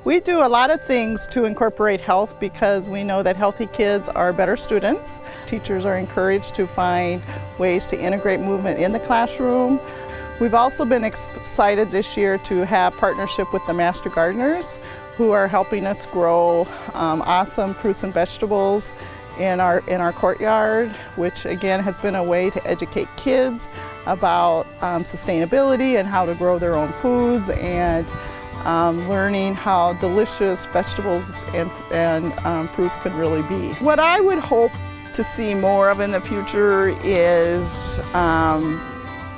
We do a lot of things to incorporate health because we know that healthy kids are better students. Teachers are encouraged to find ways to integrate movement in the classroom. We've also been excited this year to have partnership with the Master Gardeners, who are helping us grow awesome fruits and vegetables in our courtyard, which again has been a way to educate kids about sustainability and how to grow their own foods, and learning how delicious vegetables and fruits can really be. What I would hope to see more of in the future is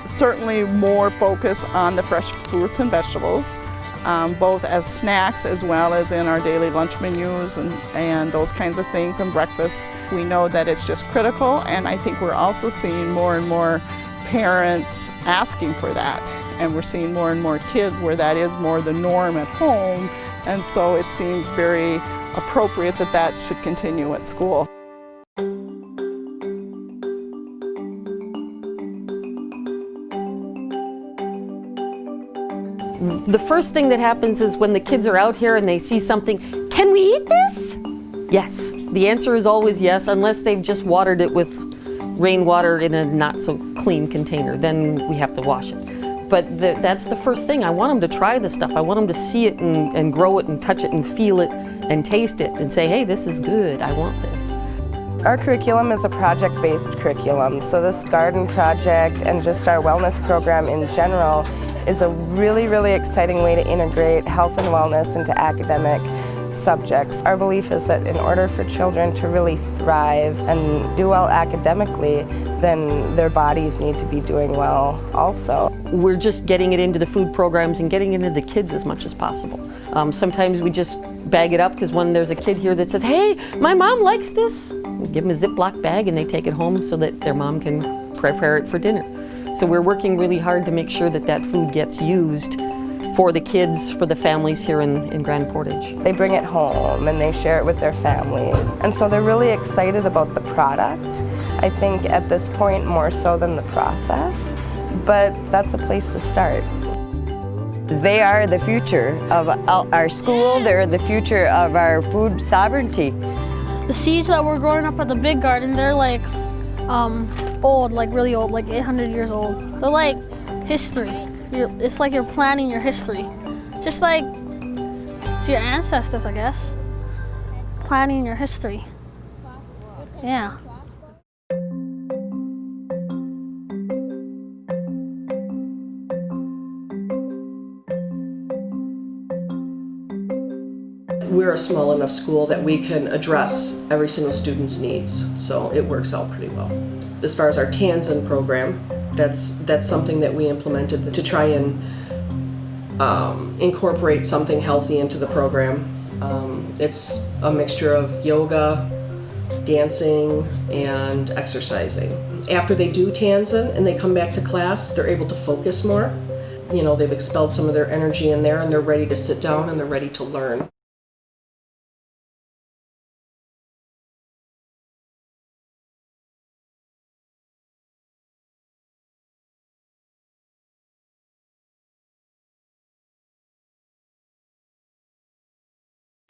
certainly more focus on the fresh fruits and vegetables, both as snacks as well as in our daily lunch menus and those kinds of things, and breakfast. We know that it's just critical, and I think we're also seeing more and more parents asking for that, and we're seeing more and more kids where that is more the norm at home, and so it seems very appropriate that that should continue at school. The first thing that happens is when the kids are out here and they see something, can we eat this? Yes. The answer is always yes, unless they've just watered it with rainwater in a not so clean container. Then we have to wash it. But that's the first thing. I want them to try the stuff. I want them to see it and grow it and touch it and feel it and taste it and say, hey, this is good, I want this. Our curriculum is a project-based curriculum, so this garden project and just our wellness program in general is a really, really exciting way to integrate health and wellness into academic subjects. Our belief is that in order for children to really thrive and do well academically, then their bodies need to be doing well also. We're just getting it into the food programs and getting it into the kids as much as possible. Sometimes we just bag it up because when there's a kid here that says, hey, my mom likes this, we give them a Ziploc bag and they take it home so that their mom can prepare it for dinner. So we're working really hard to make sure that that food gets used for the kids, for the families here in Grand Portage. They bring it home and they share it with their families. And so they're really excited about the product. I think at this point more so than the process, but that's a place to start. They are the future of our school, they're the future of our food sovereignty. The seeds that were growing up at the big garden, they're like old, like really old, like 800 years old. They're like history. It's like you're planning your history. Just like it's your ancestors, I guess. Planning your history. Yeah. We're a small enough school that we can address every single student's needs, so it works out pretty well. As far as our Tanzan program, that's something that we implemented to try and incorporate something healthy into the program. It's a mixture of yoga, dancing, and exercising. After they do Tanzan and they come back to class, they're able to focus more. You know, they've expelled some of their energy in there and they're ready to sit down and they're ready to learn.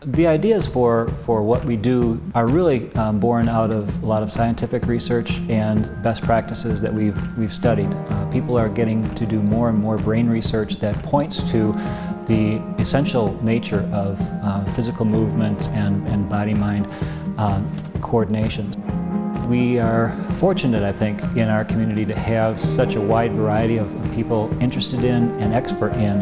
The ideas for what we do are really born out of a lot of scientific research and best practices that we've studied. People are getting to do more and more brain research that points to the essential nature of physical movement and body-mind coordination. We are fortunate, I think, in our community to have such a wide variety of people interested in and expert in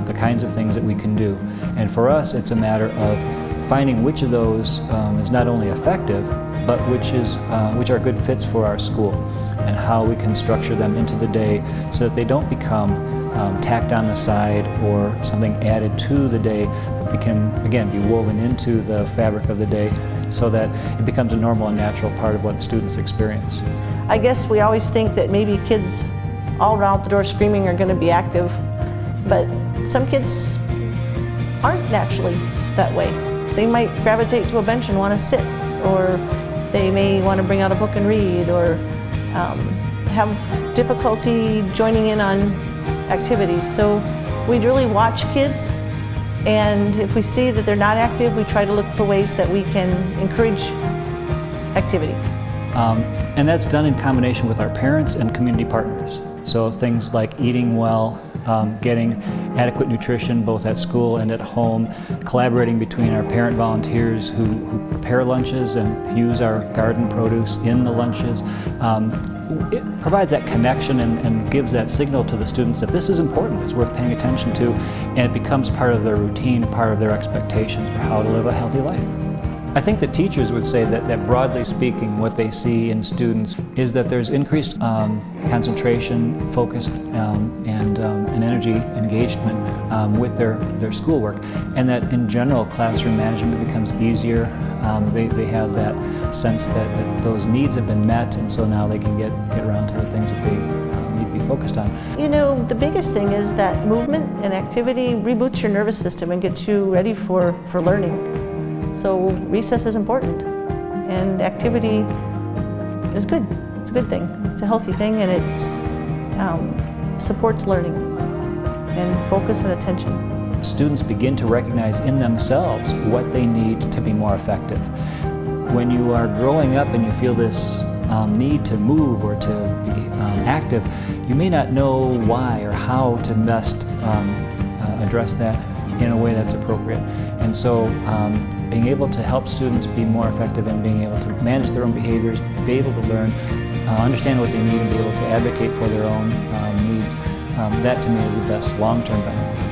the kinds of things that we can do. And for us, it's a matter of finding which of those is not only effective, but which are good fits for our school, and how we can structure them into the day so that they don't become tacked on the side or something added to the day, but can, again, be woven into the fabric of the day so that it becomes a normal and natural part of what the students experience. I guess we always think that maybe kids all around the door screaming are going to be active, but some kids aren't naturally that way. They might gravitate to a bench and want to sit, or they may want to bring out a book and read, or have difficulty joining in on activities. So we'd really watch kids And if we see that they're not active, we try to look for ways that we can encourage activity. And that's done in combination with our parents and community partners. So things like eating well, getting adequate nutrition both at school and at home, collaborating between our parent volunteers who prepare lunches and use our garden produce in the lunches. It provides that connection and gives that signal to the students that this is important, it's worth paying attention to, and it becomes part of their routine, part of their expectations for how to live a healthy life. I think that teachers would say that broadly speaking, what they see in students is that there's increased concentration, focus, and energy engagement with their schoolwork, and that in general classroom management becomes easier. They have that sense that those needs have been met, and so now they can get around to the things that they need to be focused on. You know, the biggest thing is that movement and activity reboots your nervous system and gets you ready for learning. So recess is important, and activity is good. It's a good thing. It's a healthy thing, and it supports learning and focus and attention. Students begin to recognize in themselves what they need to be more effective. When you are growing up and you feel this need to move or to be active, you may not know why or how to best address that in a way that's appropriate. And so being able to help students be more effective and being able to manage their own behaviors, be able to learn, understand what they need, and be able to advocate for their own needs, that to me is the best long-term benefit.